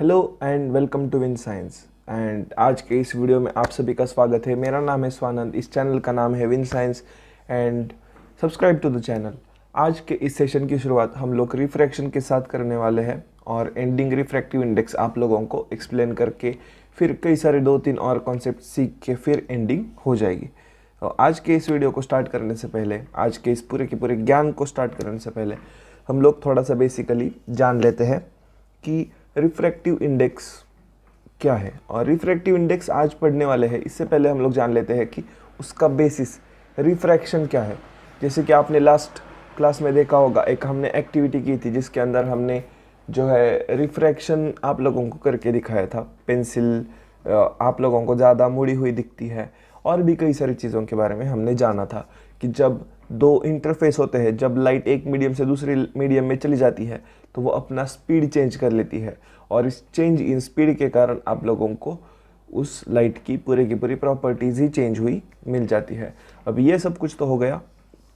Hello and welcome to Win Science. And आज के इस वीडियो में आप सभी का स्वागत है। मेरा नाम है स्वानंद, इस चैनल का नाम है Win Science and subscribe to the channel. आज के इस सेशन की शुरुआत हम लोग रिफ्रैक्शन के साथ करने वाले हैं और एंडिंग रिफ्रैक्टिव इंडेक्स आप लोगों को एक्सप्लेन करके फिर कई सारे 2-3 और कॉन्सेप्ट सीख के फिर एंडिंग हो जाएगी। तो आज के इस वीडियो को स्टार्ट करने से पहले, आज के इस पूरे के पूरे ज्ञान को स्टार्ट करने से पहले हम लोग थोड़ा सा बेसिकली जान लेते हैं कि रिफ्रैक्टिव इंडेक्स क्या है। और रिफ्रैक्टिव इंडेक्स आज पढ़ने वाले हैं, इससे पहले हम लोग जान लेते हैं कि उसका बेसिस रिफ्रैक्शन क्या है। जैसे कि आपने लास्ट क्लास में देखा होगा, एक हमने एक्टिविटी की थी जिसके अंदर हमने जो है रिफ्रैक्शन आप लोगों को करके दिखाया था। पेंसिल आप लोगों को ज़्यादा मुड़ी हुई दिखती है और भी कई सारी चीज़ों के बारे में हमने जाना था कि जब दो इंटरफेस होते हैं, जब लाइट एक मीडियम से दूसरी मीडियम में चली जाती है तो वो अपना स्पीड चेंज कर लेती है और इस चेंज इन स्पीड के कारण आप लोगों को उस लाइट की पूरी प्रॉपर्टीज़ ही चेंज हुई मिल जाती है। अब ये सब कुछ तो हो गया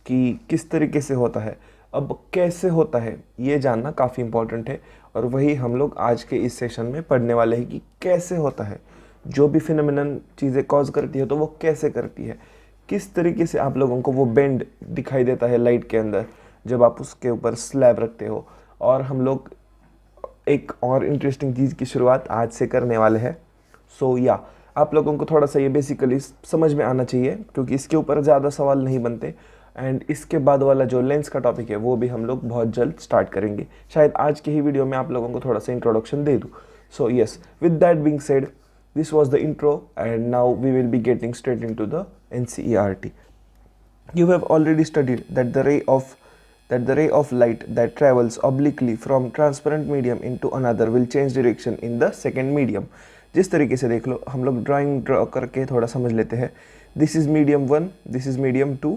कि किस तरीके से होता है। अब कैसे होता है ये जानना काफ़ी इम्पोर्टेंट है और वही हम लोग आज के इस सेशन में पढ़ने वाले हैं कि कैसे होता है। जो भी फिनोमिनन चीज़ें कॉज करती है तो वो कैसे करती है, किस तरीके से आप लोगों को वो बेंड दिखाई देता है लाइट के अंदर जब आप उसके ऊपर स्लैब रखते हो। और हम लोग एक और इंटरेस्टिंग चीज़ की शुरुआत आज से करने वाले हैं। या आप लोगों को थोड़ा सा ये बेसिकली समझ में आना चाहिए क्योंकि इसके ऊपर ज़्यादा सवाल नहीं बनते। एंड इसके बाद वाला जो लेंस का टॉपिक है वो भी हम लोग बहुत जल्द स्टार्ट करेंगे। शायद आज के ही वीडियो में आप लोगों को थोड़ा सा इंट्रोडक्शन दे दूँ। So yes, with that being said, this was the intro and now we will be getting straight into the NCERT. You have already studied that the ray of light that travels obliquely from transparent medium into another will change direction in the second medium. जिस तरीके से देख लो, हम लोग drawing draw करके थोड़ा समझ लेते हैं। This is medium 1, this is medium 2।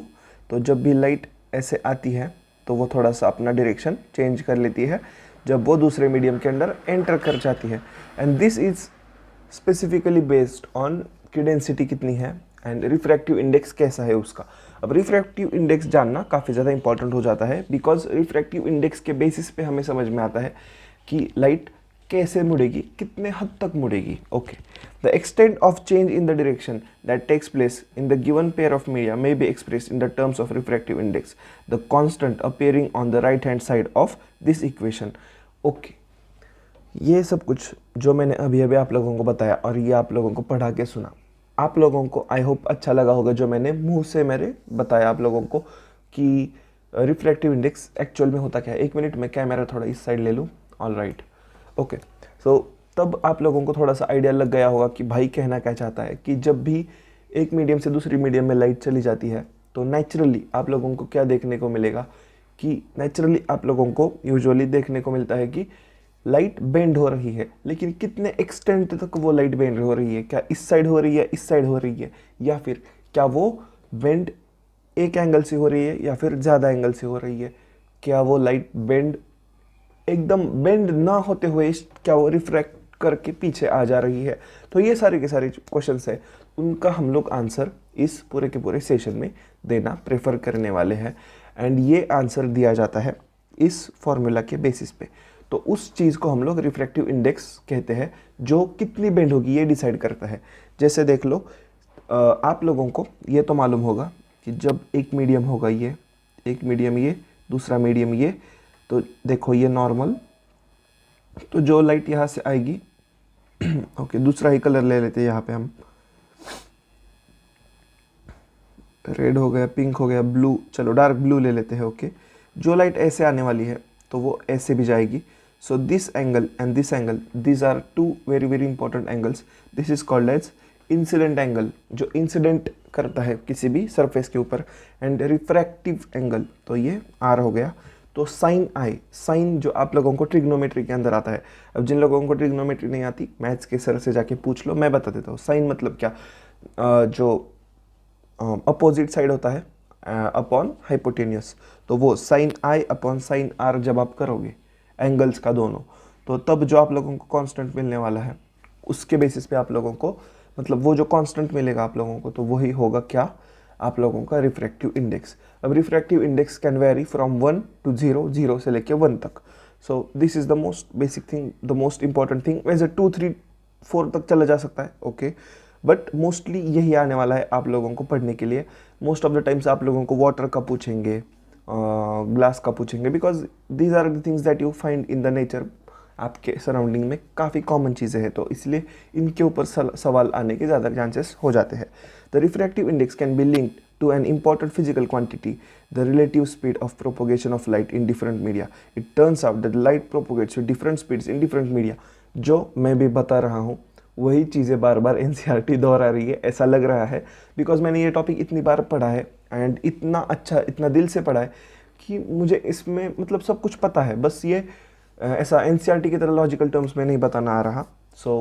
तो जब भी लाइट ऐसे आती है तो वो थोड़ा सा अपना डायरेक्शन चेंज कर लेती है जब वो दूसरे मीडियम के अंदर एंटर कर जाती है। And this is specifically based on की डेंसिटी कितनी है एंड रिफ्रैक्टिव इंडेक्स कैसा है उसका। अब रिफ्रैक्टिव इंडेक्स जानना काफ़ी ज़्यादा इंपॉर्टेंट हो जाता है बिकॉज रिफ्रैक्टिव इंडेक्स के बेसिस पे हमें समझ में आता है कि लाइट कैसे मुड़ेगी, कितने हद तक मुड़ेगी। Okay, the extent of change in the direction that takes place in the given pair of media may be expressed in the terms of refractive index, the constant appearing on the right hand side of this equation. Okay, ये सब कुछ जो मैंने अभी अभी आप लोगों को बताया और ये आप लोगों को पढ़ा के सुना, आप लोगों को आई होप अच्छा लगा होगा जो मैंने मुंह से मेरे बताया आप लोगों को कि रिफ्रैक्टिव इंडेक्स एक्चुअल में होता क्या है। एक मिनट में कैमरा थोड़ा इस साइड ले लूँ। All right, okay. सो तब आप लोगों को थोड़ा सा आइडिया लग गया होगा कि भाई कहना क्या चाहता है कि जब भी एक मीडियम से दूसरी मीडियम में लाइट चली जाती है तो नेचुरली आप लोगों को क्या देखने को मिलेगा कि नेचुरली आप लोगों को यूजुअली देखने को मिलता है कि लाइट बेंड हो रही है, लेकिन कितने एक्सटेंट तक वो लाइट बेंड हो रही है। क्या इस साइड हो रही है, इस साइड हो रही है, या फिर क्या वो बेंड एक एंगल से हो रही है या फिर ज़्यादा एंगल से हो रही है। क्या वो लाइट बेंड एकदम बेंड ना होते हुए क्या वो रिफ्रैक्ट करके पीछे आ जा रही है। तो ये सारे के सारे क्वेश्चंस है, उनका हम लोग आंसर इस पूरे के पूरे सेशन में देना प्रेफर करने वाले हैं। एंड ये आंसर दिया जाता है इस फॉर्मूला के बेसिस पे। तो उस चीज़ को हम लोग रिफ्रैक्टिव इंडेक्स कहते हैं जो कितनी बेंड होगी ये डिसाइड करता है। जैसे देख लो, आप लोगों को ये तो मालूम होगा कि जब एक मीडियम होगा ये, एक मीडियम ये, दूसरा मीडियम ये, तो देखो ये नॉर्मल, तो जो लाइट यहाँ से आएगी ओके, दूसरा ही कलर ले लेते हैं यहाँ पे हम। रेड हो गया, पिंक हो गया, ब्लू, चलो डार्क ब्लू ले लेते हैं। ओके, जो लाइट ऐसे आने वाली है तो वो ऐसे भी जाएगी। So this angle and this angle, these are two very important angles. This is called as incident angle, जो इंसिडेंट करता है किसी भी सरफेस के ऊपर, एंड रिफ्रैक्टिव एंगल तो ये R हो गया। तो साइन आई, साइन जो आप लोगों को ट्रिग्नोमेट्री के अंदर आता है। अब जिन लोगों को ट्रिग्नोमेट्री नहीं आती, मैथ्स के सर से जाके पूछ लो, मैं बता देता हूँ। साइन मतलब क्या, जो अपोजिट साइड होता है अपॉन हाइपोटेन्यूस, तो वो sine I upon sine R जब आप करोगे एंगल्स का दोनों, तो तब जो आप लोगों को कांस्टेंट मिलने वाला है उसके बेसिस पे आप लोगों को, मतलब वो जो कांस्टेंट मिलेगा आप लोगों को, तो वही होगा क्या, आप लोगों का रिफ्रैक्टिव इंडेक्स। अब refractive index can very from 1 to 0, 0 से लेके 1 तक। So this is the most basic thing, the most important thing. वैसे 2, 3, 4 तक चला जा सकता है, ओके, बट मोस्टली यही आने वाला है आप लोगों को पढ़ने के लिए। मोस्ट ऑफ द टाइम्स आप लोगों को वाटर का पूछेंगे, ग्लास का पूछेंगे, because these are the things that you find in the nature. आपके सराउंडिंग में काफ़ी कॉमन चीज़ें हैं, तो इसलिए इनके ऊपर सवाल आने के ज़्यादा चांसेस हो जाते हैं। The refractive index can be linked to an important physical quantity, the relative speed of propagation of light in different media. It turns out that light propagates with different speeds in different media. जो मैं भी बता रहा हूँ वही चीज़ें बार बार NCERT दोहरा रही है, ऐसा लग रहा है, बिकॉज मैंने ये टॉपिक इतनी बार पढ़ा है एंड इतना अच्छा, इतना दिल से पढ़ा है कि मुझे इसमें मतलब सब कुछ पता है। बस ये ऐसा एनसीईआरटी की तरह लॉजिकल टर्म्स में नहीं बताना आ रहा। So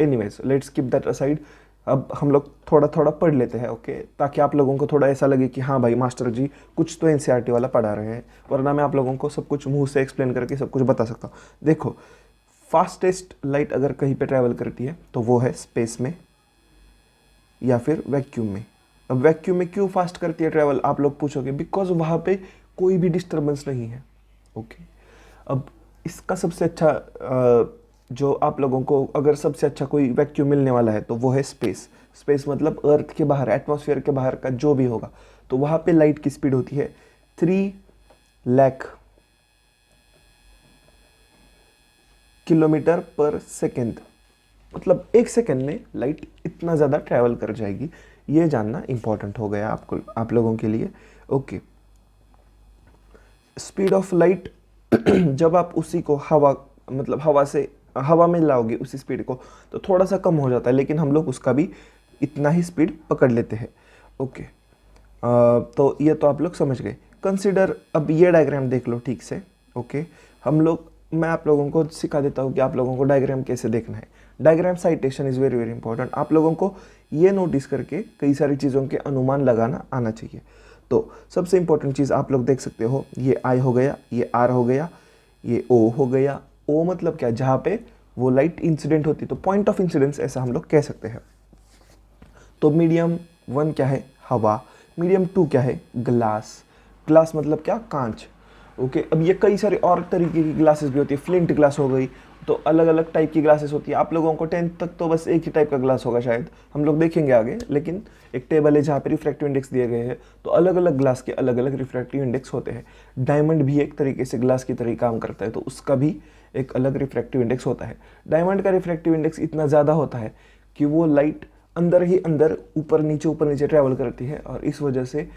anyways, let's keep that aside. अब हम लोग थोड़ा थोड़ा पढ़ लेते हैं, ओके, ताकि आप लोगों को थोड़ा ऐसा लगे कि हाँ भाई मास्टर जी कुछ तो एनसीईआरटी वाला पढ़ा रहे हैं, वरना मैं आप लोगों को सब कुछ मुंह से एक्सप्लेन करके सब कुछ बता सकता हूँ। देखो, फास्टेस्ट लाइट अगर कहीं पे ट्रैवल करती है तो वो है स्पेस में या फिर वैक्यूम में। अब वैक्यूम में क्यों फास्ट करती है ट्रैवल, आप लोग पूछोगे, बिकॉज वहाँ पे कोई भी डिस्टर्बेंस नहीं है, ओके। अब इसका सबसे अच्छा जो आप लोगों को अगर सबसे अच्छा कोई वैक्यूम मिलने वाला है तो वो है स्पेस। स्पेस मतलब अर्थ के बाहर, एटमॉस्फेयर के बाहर का जो भी होगा, तो वहाँ पे लाइट की स्पीड होती है 3 लाख किलोमीटर पर सेकेंड। मतलब 1 सेकेंड में लाइट इतना ज़्यादा ट्रैवल कर जाएगी, ये जानना इंपॉर्टेंट हो गया आपको, आप लोगों के लिए, ओके। स्पीड ऑफ लाइट जब आप उसी को हवा, मतलब हवा में लाओगे उसी स्पीड को, तो थोड़ा सा कम हो जाता है, लेकिन हम लोग उसका भी इतना ही स्पीड पकड़ लेते हैं, ओके। तो ये तो आप लोग समझ गए। कंसिडर, अब ये डायग्राम देख लो ठीक से, ओके। मैं आप लोगों को सिखा देता हूँ कि आप लोगों को डायग्राम कैसे देखना है। Diagram citation is very very important. आप लोगों को ये नोटिस करके कई सारी चीज़ों के अनुमान लगाना आना चाहिए। तो सबसे इंपॉर्टेंट चीज़ आप लोग देख सकते हो, ये आई हो गया, ये आर हो गया, ये ओ हो गया। ओ मतलब क्या, जहाँ पे वो लाइट इंसिडेंट होती, तो पॉइंट ऑफ इंसिडेंस ऐसा हम लोग कह सकते हैं। तो मीडियम 1 क्या है, हवा। मीडियम 2 क्या है, ग्लास। ग्लास मतलब क्या, कांच, ओके। अब ये कई सारे और तरीके की ग्लासेस भी होती है, फ्लिंट ग्लास हो गई, तो अलग अलग टाइप की ग्लासेस होती है। आप लोगों को 10th तक तो बस एक ही टाइप का ग्लास होगा शायद, हम लोग देखेंगे आगे, लेकिन एक टेबल है जहाँ पे रिफ्रैक्टिव इंडेक्स दिए गए हैं, तो अलग अलग ग्लास के अलग अलग रिफ्रैक्टिव इंडेक्स होते हैं। डायमंड भी एक तरीके से ग्लास की तरह काम करता है, तो उसका भी एक अलग रिफ्रैक्टिव इंडेक्स होता है। डायमंड का रिफ्रैक्टिव इंडेक्स इतना ज़्यादा होता है कि वो लाइट अंदर ही अंदर ऊपर नीचे ट्रैवल करती है, और इस वजह से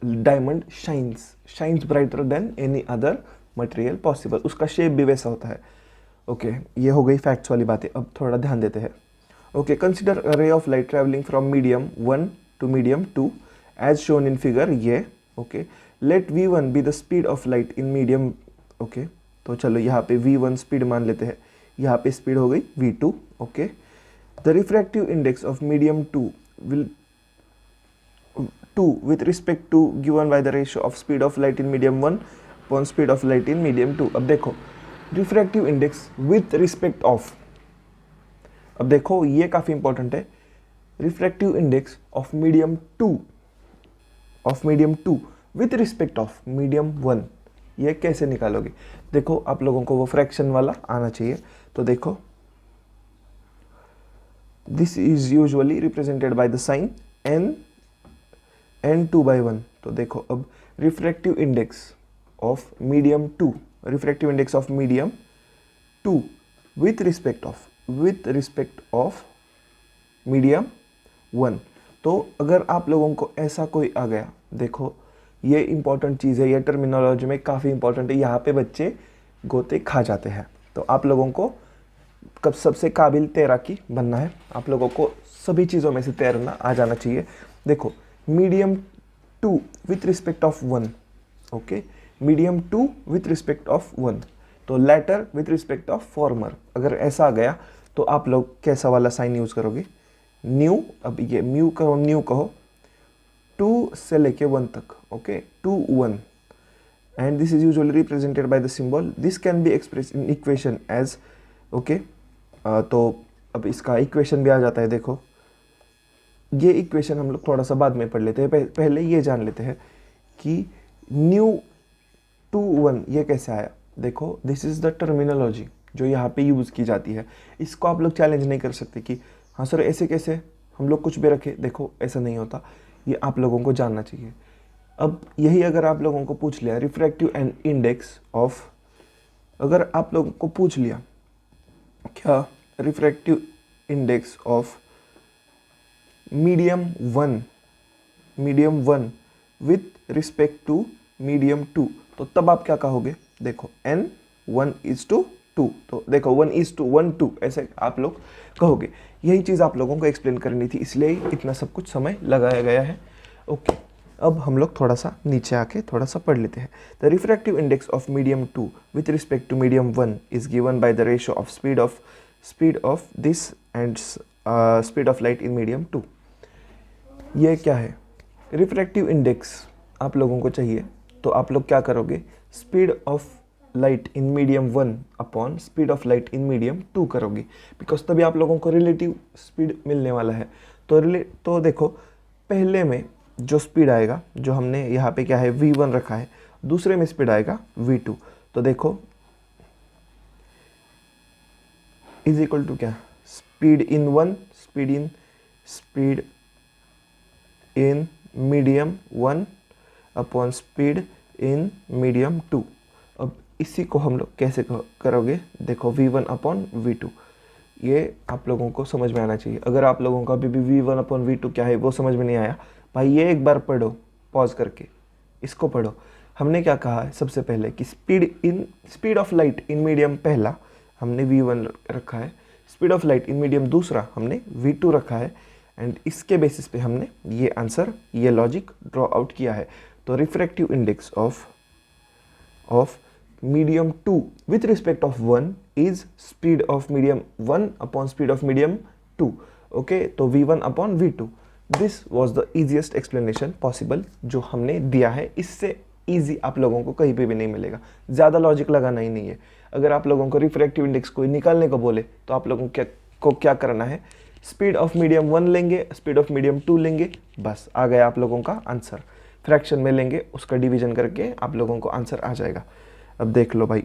diamond shines brighter then any other material possible. उसका शेप भी वैसा होता है, ओके। ये हो गई फैक्ट्स वाली बातें। अब थोड़ा ध्यान देते हैं, okay. Consider a ray of light travelling from medium 1 to medium 2 as shown in figure ये, okay. Let v1 be the speed of light in medium, okay. तो चलो यहाँ पे v1 स्पीड मान लेते हैं, यहाँ पे स्पीड हो गई v2, okay. The refractive index of medium 2 will 2 with respect to given by the ratio of speed of light in medium 1 upon speed of light in medium 2। अब देखो refractive index with respect of, अब देखो ये काफ़ी important है, refractive index of medium 2 with respect of medium 1, ये कैसे निकालोगे। देखो आप लोगों को वो फ्रैक्शन वाला आना चाहिए, तो देखो this is usually represented by the sign n2/1। तो देखो अब refractive index of medium 2 with respect of medium 1। तो अगर आप लोगों को ऐसा कोई आ गया, देखो ये इंपॉर्टेंट चीज़ है, ये टर्मिनोलॉजी में काफ़ी इंपॉर्टेंट है, यहाँ पे बच्चे गोते खा जाते हैं। तो आप लोगों को कब सबसे काबिल तैराकी बनना है, आप लोगों को सभी चीज़ों में से तैरना आ जाना चाहिए। देखो medium 2 with respect of 1, okay. Medium 2 with respect of 1, तो latter with respect of former. अगर ऐसा आ गया तो आप लोग कैसा वाला साइन यूज़ करोगे, न्यू। अब ये म्यू कहो, न्यू कहो, 2 से लेके 1 तक, okay, 2 1, and this is usually represented by the symbol, this can be express in equation as, okay. तो अब इसका इक्वेशन भी आ जाता है। देखो ये इक्वेशन हम लोग थोड़ा सा बाद में पढ़ लेते हैं, पहले ये जान लेते हैं कि न्यू 2 1 ये कैसे आया। देखो दिस इज़ द टर्मिनोलॉजी जो यहाँ पे यूज़ की जाती है। इसको आप लोग चैलेंज नहीं कर सकते कि हाँ सर ऐसे कैसे, हम लोग कुछ भी रखे। देखो ऐसा नहीं होता, ये आप लोगों को जानना चाहिए। अब यही अगर आप लोगों को पूछ लिया रिफ्रैक्टिव एंड इंडेक्स ऑफ, अगर आप लोगों को पूछ लिया क्या refractive index of medium one with respect to medium two, तो तब आप क्या कहोगे? देखो n 1:2, तो देखो 1:1:2 ऐसे आप लोग कहोगे। यही चीज़ आप लोगों को एक्सप्लेन करनी थी, इसलिए इतना सब कुछ समय लगाया गया है। ओके, अब हम लोग थोड़ा सा नीचे आके थोड़ा सा पढ़ लेते हैं। The refractive index of medium 2 with respect to medium 1 is given by the ratio of speed of this and speed of light in medium 2। ये क्या है? रिफ्रैक्टिव इंडेक्स आप लोगों को चाहिए, तो आप लोग क्या करोगे? Speed of light in medium 1 upon speed of light in medium 2 करोगे, बिकॉज तभी आप लोगों को रिलेटिव स्पीड मिलने वाला है। तो देखो पहले में जो स्पीड आएगा, जो हमने यहाँ पे क्या है v1 रखा है, दूसरे में स्पीड आएगा v2। तो देखो इज इक्वल टू क्या? Speed in medium 1 upon speed in medium 2। अब इसी को हम लोग कैसे करोगे? देखो v1 अपॉन v2, ये आप लोगों को समझ में आना चाहिए। अगर आप लोगों को अभी भी v1 अपॉन v2 क्या है वो समझ में नहीं आया, भाई ये एक बार पढ़ो, पॉज करके इसको पढ़ो। हमने क्या कहा है सबसे पहले कि speed of light in medium पहला हमने v1 रखा है, speed of light in medium दूसरा हमने v2 रखा है, एंड इसके बेसिस पे हमने ये आंसर, ये लॉजिक ड्रॉ आउट किया है। तो refractive index of medium 2 with respect of 1 is speed of medium 1 upon speed of medium 2। Okay, तो v1 upon v2। This was the easiest explanation possible जो हमने दिया है। इससे ईजी आप लोगों को कहीं पे भी नहीं मिलेगा, ज़्यादा लॉजिक लगाना ही नहीं है। अगर आप लोगों को रिफ्रैक्टिव इंडेक्स को निकालने को बोले तो आप लोगों को क्या करना है? स्पीड ऑफ मीडियम 1 लेंगे, स्पीड ऑफ मीडियम 2 लेंगे, बस आ गया आप लोगों का आंसर। फ्रैक्शन में लेंगे, उसका डिवीजन करके आप लोगों को आंसर आ जाएगा। अब देख लो भाई,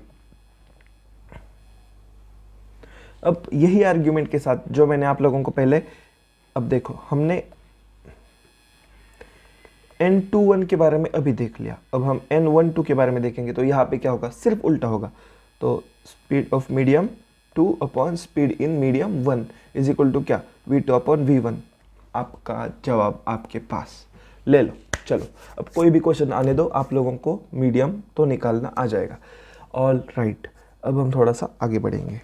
अब यही आर्ग्यूमेंट के साथ जो मैंने आप लोगों को पहले, अब देखो हमने n21 के बारे में अभी देख लिया, अब हम n12 के बारे में देखेंगे तो यहाँ पे क्या होगा? सिर्फ उल्टा होगा। तो speed of medium 2 upon speed in medium 1 is equal to क्या? v2 upon v1। आपका जवाब आपके पास, ले लो। चलो अब कोई भी क्वेश्चन आने दो, आप लोगों को मीडियम तो निकालना आ जाएगा। ऑल राइट, अब हम थोड़ा सा आगे बढ़ेंगे।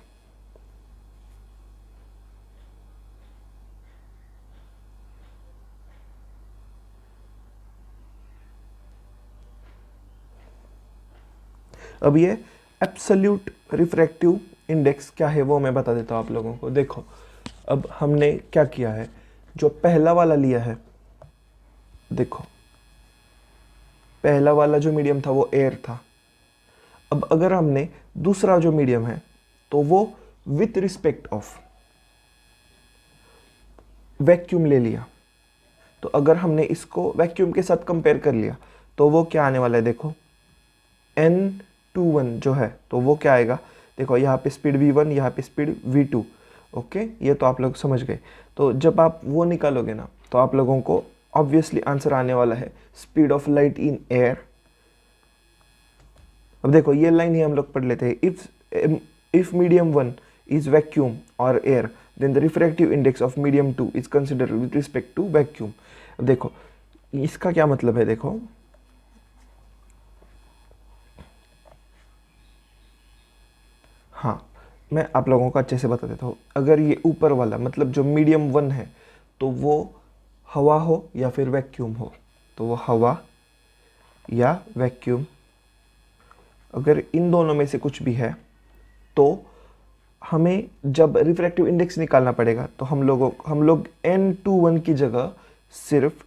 अब ये एब्सोल्यूट रिफ्रैक्टिव इंडेक्स क्या है वो मैं बता देता हूँ आप लोगों को। देखो अब हमने क्या किया है, जो पहला वाला लिया है, देखो पहला वाला जो मीडियम था वो एयर था। अब अगर हमने दूसरा जो मीडियम है तो वो विथ रिस्पेक्ट ऑफ वैक्यूम ले लिया, तो अगर हमने इसको वैक्यूम के साथ कंपेयर कर लिया तो वो क्या आने वाला है? देखो n21 जो है तो वो क्या आएगा? देखो यहाँ पे स्पीड v1, यहाँ पे स्पीड v2। ओके, ये तो आप लोग समझ गए। तो जब आप वो निकालोगे ना तो आप लोगों को ऑब्वियसली आंसर आने वाला है speed of light in air. अब देखो ये लाइन ही हम लोग पढ़ लेते हैं। इफ मीडियम 1 इज वैक्यूम और air then the refractive index of medium 2 is considered with respect to vacuum. देखो इसका क्या मतलब है? देखो हाँ, मैं आप लोगों को अच्छे से बता देता हूँ। अगर ये ऊपर वाला मतलब जो मीडियम 1 है तो वो हवा हो या फिर वैक्यूम हो, तो वो हवा या वैक्यूम, अगर इन दोनों में से कुछ भी है तो हमें जब रिफ्रैक्टिव इंडेक्स निकालना पड़ेगा तो हम लोग n21 की जगह सिर्फ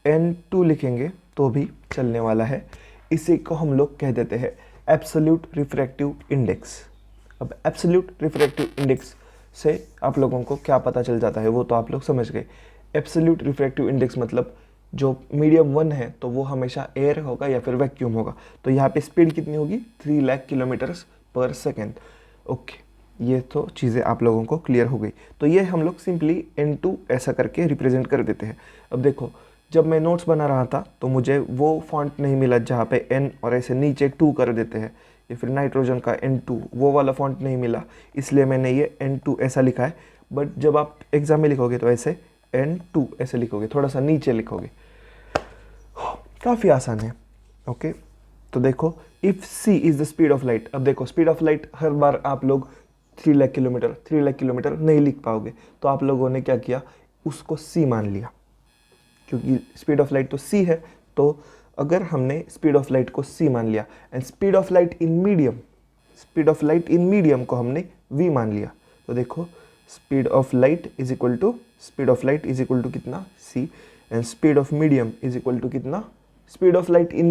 n2 लिखेंगे तो भी चलने वाला है। इसी को हम लोग कह देते हैं एब्सोल्यूट रिफ्रैक्टिव इंडेक्स। अब एब्सोल्यूट रिफ्रैक्टिव इंडेक्स से आप लोगों को क्या पता चल जाता है वो तो आप लोग समझ गए। एब्सोल्यूट रिफ्रैक्टिव इंडेक्स मतलब जो मीडियम 1 है तो वो हमेशा एयर होगा या फिर वैक्यूम होगा। तो यहाँ पे स्पीड कितनी होगी, 3 लाख किलोमीटर्स पर सेकेंड। ओके, ये तो चीज़ें आप लोगों को क्लियर हो गई। तो ये हम लोग सिंपली N2 ऐसा करके रिप्रेजेंट कर देते हैं। अब देखो, जब मैं नोट्स बना रहा था तो मुझे वो फॉन्ट नहीं मिला जहाँ पे N और ऐसे नीचे 2 कर देते हैं, या फिर नाइट्रोजन का N2 वो वाला फॉन्ट नहीं मिला, इसलिए मैंने ये N2 ऐसा लिखा है। बट जब आप एग्जाम में लिखोगे तो ऐसे N2 ऐसे लिखोगे, थोड़ा सा नीचे लिखोगे, काफ़ी आसान है। ओके, तो देखो if c is the speed of light. अब देखो स्पीड ऑफ लाइट हर बार आप लोग 3 लाख किलोमीटर नहीं लिख पाओगे, तो आप लोगों ने क्या किया, उसको c मान लिया, क्योंकि स्पीड ऑफ लाइट तो c है। तो अगर हमने स्पीड ऑफ लाइट को c मान लिया and speed of light in medium को हमने v मान लिया, तो देखो speed of light is equal to कितना, c, and speed of medium is equal to कितना, speed of light in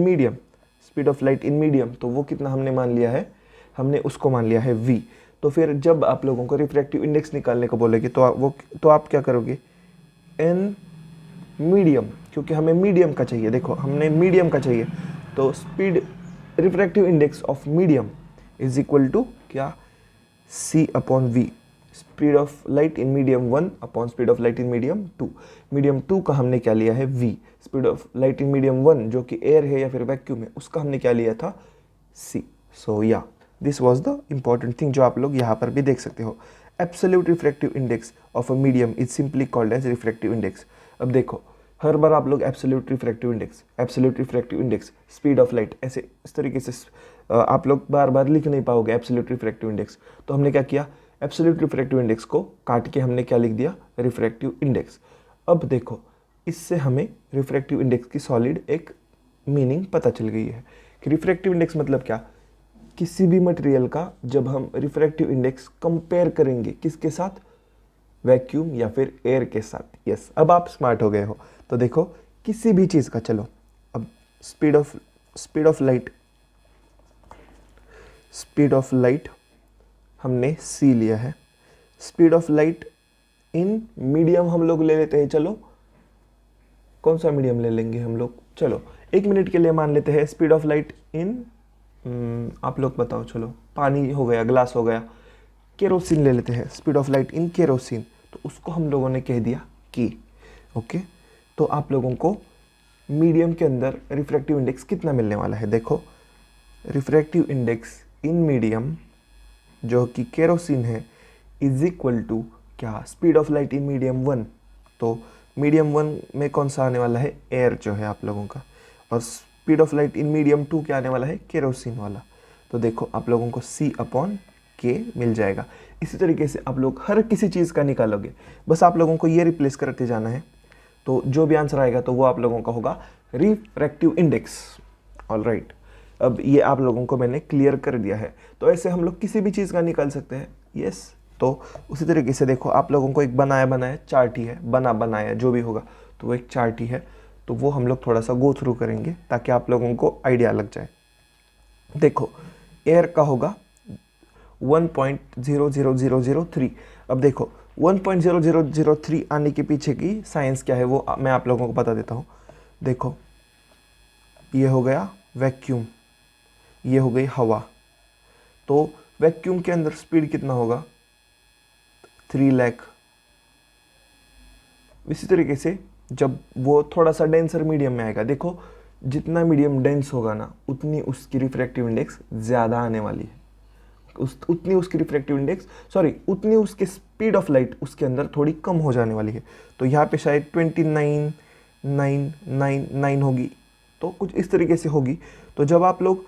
medium, तो वो कितना हमने मान लिया है, हमने उसको मान लिया है v। तो फिर जब आप लोगों को रिफ्रैक्टिव इंडेक्स निकालने को बोलेगे तो आप क्या करोगे, n मीडियम, क्योंकि हमें मीडियम का चाहिए, देखो हमने मीडियम का चाहिए, तो speed refractive index of medium is equal to क्या, c upon v। Speed of light in medium 1 upon speed of light in medium 2। Medium 2 का हमने क्या लिया है, v। Speed of light in medium 1 जो कि एयर है या फिर वैक्यूम है, उसका हमने क्या लिया था, c। So yeah this was the important thing जो आप लोग यहाँ पर भी देख सकते हो। Absolute refractive index of a medium is simply called as refractive index. अब देखो हर बार आप लोग absolute refractive index, speed of light, ऐसे इस तरीके से आप लोग बार बार लिख नहीं पाओगे एब्सोल्यूट रिफ्रैक्टिव इंडेक्स। तो हमने क्या किया, एब्सोल्यूट रिफ्रैक्टिव इंडेक्स को काट के हमने क्या लिख दिया, रिफ्रैक्टिव इंडेक्स। अब देखो इससे हमें रिफ्रैक्टिव इंडेक्स की सॉलिड एक मीनिंग पता चल गई है कि रिफ्रैक्टिव इंडेक्स मतलब क्या, किसी भी मटेरियल का जब हम रिफ्रैक्टिव इंडेक्स कंपेयर करेंगे किसके साथ, वैक्यूम या फिर एयर के साथ। यस, अब आप स्मार्ट हो गए हो। तो देखो किसी भी चीज़ का, चलो अब स्पीड ऑफ लाइट हमने c लिया है, speed of light in medium हम लोग ले लेते हैं। चलो कौन सा मीडियम ले लेंगे हम लोग, चलो 1 मिनट के लिए मान लेते हैं स्पीड ऑफ लाइट इन आप लोग बताओ, चलो पानी हो गया, ग्लास हो गया, केरोसिन ले लेते हैं, speed of light in kerosene, तो उसको हम लोगों ने कह दिया k। ओके, तो आप लोगों को मीडियम के अंदर रिफ्रैक्टिव इंडेक्स कितना मिलने वाला है, देखो रिफ्रैक्टिव इंडेक्स इन मीडियम जो कि केरोसिन है इज इक्वल टू क्या, speed of light in medium 1, तो मीडियम 1 में कौन सा आने वाला है, एयर जो है आप लोगों का, और speed of light in medium 2 क्या आने वाला है, केरोसिन वाला। तो देखो आप लोगों को c अपॉन k मिल जाएगा। इसी तरीके से आप लोग हर किसी चीज़ का निकालोगे, बस आप लोगों को ये रिप्लेस करते जाना है, तो जो भी आंसर आएगा तो वो आप लोगों का होगा रिफ्रैक्टिव इंडेक्स। ऑलराइट, अब ये आप लोगों को मैंने क्लियर कर दिया है। तो ऐसे हम लोग किसी भी चीज़ का निकाल सकते हैं। यस, तो उसी तरीके से देखो आप लोगों को एक बनाया चार्ट ही है, बनाया जो भी होगा तो वो एक चार्ट ही है, तो वो हम लोग थोड़ा सा गो थ्रू करेंगे ताकि आप लोगों को आइडिया लग जाए। देखो एयर का होगा 1.00003। अब देखो 1.0003 आने के पीछे की साइंस क्या है वो मैं आप लोगों को बता देता हूँ। देखो ये हो गया वैक्यूम, ये हो गई हवा, तो वैक्यूम के अंदर स्पीड कितना होगा, 3 लाख। इसी तरीके से जब वो थोड़ा सा डेंसर मीडियम में आएगा, देखो जितना मीडियम डेंस होगा ना उतनी उसकी रिफ्रैक्टिव इंडेक्स ज़्यादा आने वाली है, उतनी उसकी रिफ्रैक्टिव इंडेक्स उतनी उसकी स्पीड ऑफ लाइट उसके अंदर थोड़ी कम हो जाने वाली है। तो यहाँ पे शायद 29,999 होगी, तो कुछ इस तरीके से होगी। तो जब आप लोग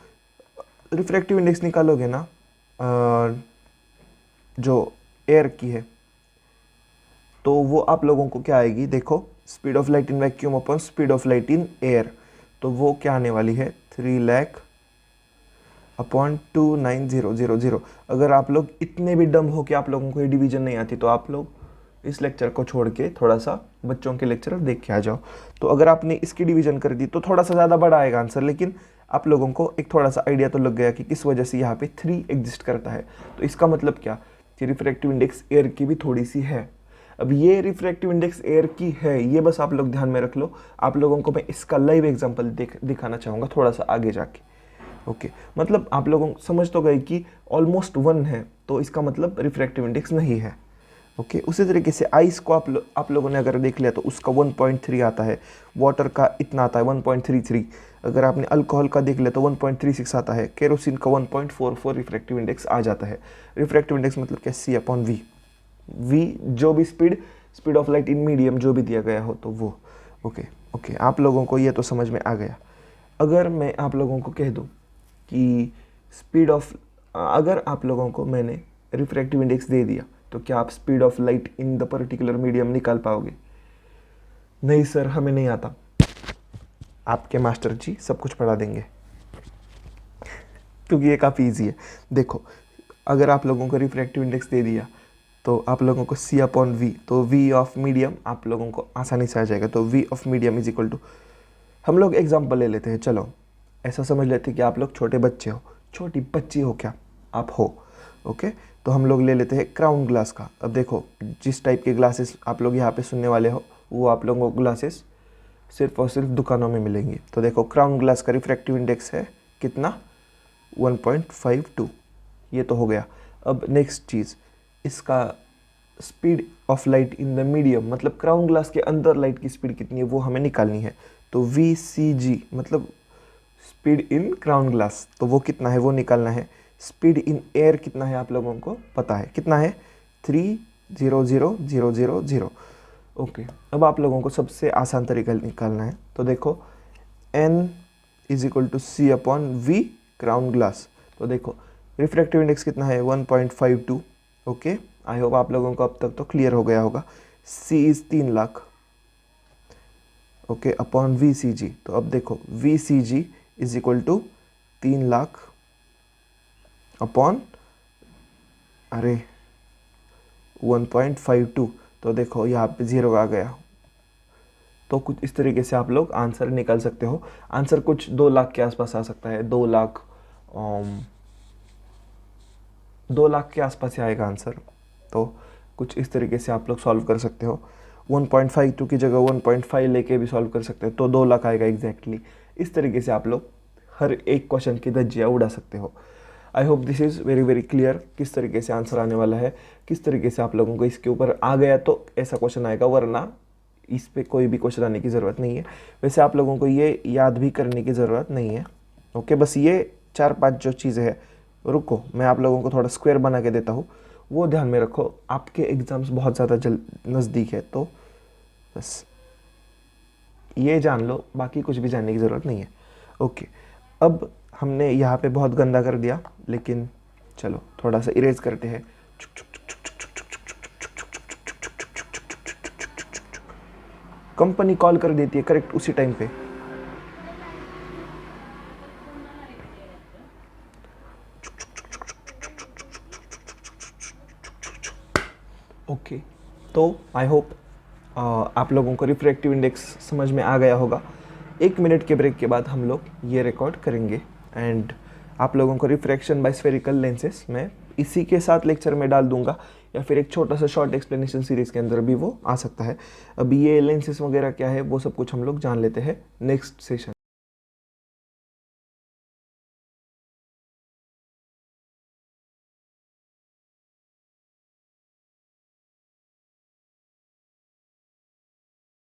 रिफ्रैक्टिव इंडेक्स निकालोगे ना जो एयर की है, तो वो आप लोगों को क्या आएगी, देखो speed of light in vacuum upon speed of light in air, तो वो क्या आने वाली है 3 लाख अपॉन 29000। अगर आप लोग इतने भी डम हो कि आप लोगों को ये डिवीजन नहीं आती, तो आप लोग इस लेक्चर को छोड़ के थोड़ा सा बच्चों के लेक्चर देख के आ जाओ। तो अगर आपने इसकी डिवीजन कर दी तो थोड़ा सा ज़्यादा बड़ा आएगा आंसर, लेकिन आप लोगों को एक थोड़ा सा आइडिया तो लग गया कि किस वजह से यहाँ पे 3 एग्जिस्ट करता है। तो इसका मतलब क्या कि रिफ्रैक्टिव इंडेक्स एयर की भी थोड़ी सी है। अब ये रिफ्रैक्टिव इंडेक्स एयर की है, ये बस आप लोग ध्यान में रख लो। आप लोगों को मैं इसका लाइव एग्जांपल दिखाना चाहूँगा थोड़ा सा आगे जाके। ओके, मतलब आप लोगों समझ तो गए कि ऑलमोस्ट 1 है तो इसका मतलब रिफ्रैक्टिव इंडेक्स नहीं है। ओके, उसी तरीके से आइस को आप लोगों ने अगर देख लिया तो उसका 1.3 आता है, वाटर का इतना आता है 1.33, अगर आपने अल्कोहल का देख लिया तो 1.36 आता है, केरोसिन का 1.44 रिफ्रैक्टिव इंडेक्स आ जाता है। रिफ्रैक्टिव इंडेक्स मतलब क्या, C/V। वी जो भी speed of light in medium जो भी दिया गया हो तो वो। ओके, आप लोगों को ये तो समझ में आ गया। अगर मैं आप लोगों को कह दूँ कि अगर आप लोगों को मैंने रिफ्रैक्टिव इंडेक्स दे दिया तो क्या आप speed of light in the particular medium निकाल पाओगे? नहीं सर, हमें नहीं आता। आपके मास्टर जी सब कुछ पढ़ा देंगे क्योंकि ये काफ़ी ईजी है। देखो, अगर आप लोगों को रिफ्रैक्टिव इंडेक्स दे दिया तो आप लोगों को C/V, तो V ऑफ मीडियम आप लोगों को आसानी से आ जाएगा। तो V of medium is equal to, हम लोग एग्जांपल ले लेते हैं। चलो ऐसा समझ लेते हैं कि आप लोग छोटे बच्चे हो, छोटी बच्ची हो, क्या आप हो। ओके, तो हम लोग ले लेते हैं क्राउन ग्लास का। अब देखो, जिस टाइप के ग्लासेस आप लोग यहाँ पे सुनने वाले हो वो आप लोगों को ग्लासेस सिर्फ और सिर्फ दुकानों में मिलेंगे। तो देखो, क्राउन ग्लास का रिफ्रैक्टिव इंडेक्स है कितना, 1.52। ये तो हो गया। अब नेक्स्ट चीज़, इसका speed of light in the medium, मतलब क्राउन ग्लास के अंदर लाइट की स्पीड कितनी है वो हमें निकालनी है। तो VCG मतलब स्पीड इन क्राउन ग्लास, तो वो कितना है वो निकालना है। स्पीड इन एयर कितना है आप लोगों को पता है, कितना है, 300,000। ओके, अब आप लोगों को सबसे आसान तरीका निकालना है। तो देखो, N is equal to C/V crown glass. तो देखो रिफ्रैक्टिव इंडेक्स कितना है, 1.52। ओके, आई होप आप लोगों को अब तक तो क्लियर हो गया होगा। C is 3 lakh, okay, upon VCG। तो अब देखो VCG is equal to 3 lakh upon 1.52। तो देखो यहाँ पे 0 आ गया। तो कुछ इस तरीके से आप लोग आंसर निकाल सकते हो। आंसर कुछ 2 लाख के आसपास आ सकता है, 2 लाख 2 लाख के आसपास ही आएगा आंसर। तो कुछ इस तरीके से आप लोग सॉल्व कर सकते हो। 1.52 की जगह 1.5 लेके भी सॉल्व कर सकते हो तो 2 लाख आएगा एग्जैक्टली। इस तरीके से आप लोग हर एक क्वेश्चन की धज्जियाँ उड़ा सकते हो। I hope this is very very clear किस तरीके से आंसर आने वाला है, किस तरीके से आप लोगों को इसके ऊपर आ गया तो ऐसा क्वेश्चन आएगा, वरना इस पे कोई भी क्वेश्चन आने की ज़रूरत नहीं है। वैसे आप लोगों को ये याद भी करने की ज़रूरत नहीं है। ओके, बस ये 4-5 जो चीज़ें हैं, रुको मैं आप लोगों को थोड़ा स्क्वायर बना के देता हूँ, वो ध्यान में रखो। आपके एग्ज़ाम्स बहुत ज़्यादा नज़दीक है तो बस ये जान लो, बाकी कुछ भी जानने की ज़रूरत नहीं है। ओके, अब हमने यहाँ पे बहुत गंदा कर दिया, लेकिन चलो थोड़ा सा इरेज करते हैं। कंपनी कॉल कर देती है करेक्ट उसी टाइम पे। ओके, तो आई होप आप लोगों को रिफ्रैक्टिव इंडेक्स समझ में आ गया होगा। 1 मिनट के ब्रेक के बाद हम लोग ये रिकॉर्ड करेंगे एंड आप लोगों को रिफ्रैक्शन बाय स्फेरिकल लेंसेस मैं इसी के साथ लेक्चर में डाल दूंगा, या फिर एक छोटा सा शॉर्ट एक्सप्लेनेशन सीरीज़ के अंदर भी वो आ सकता है। अब ये लेंसेस वगैरह क्या है वो सब कुछ हम लोग जान लेते हैं नेक्स्ट सेशन।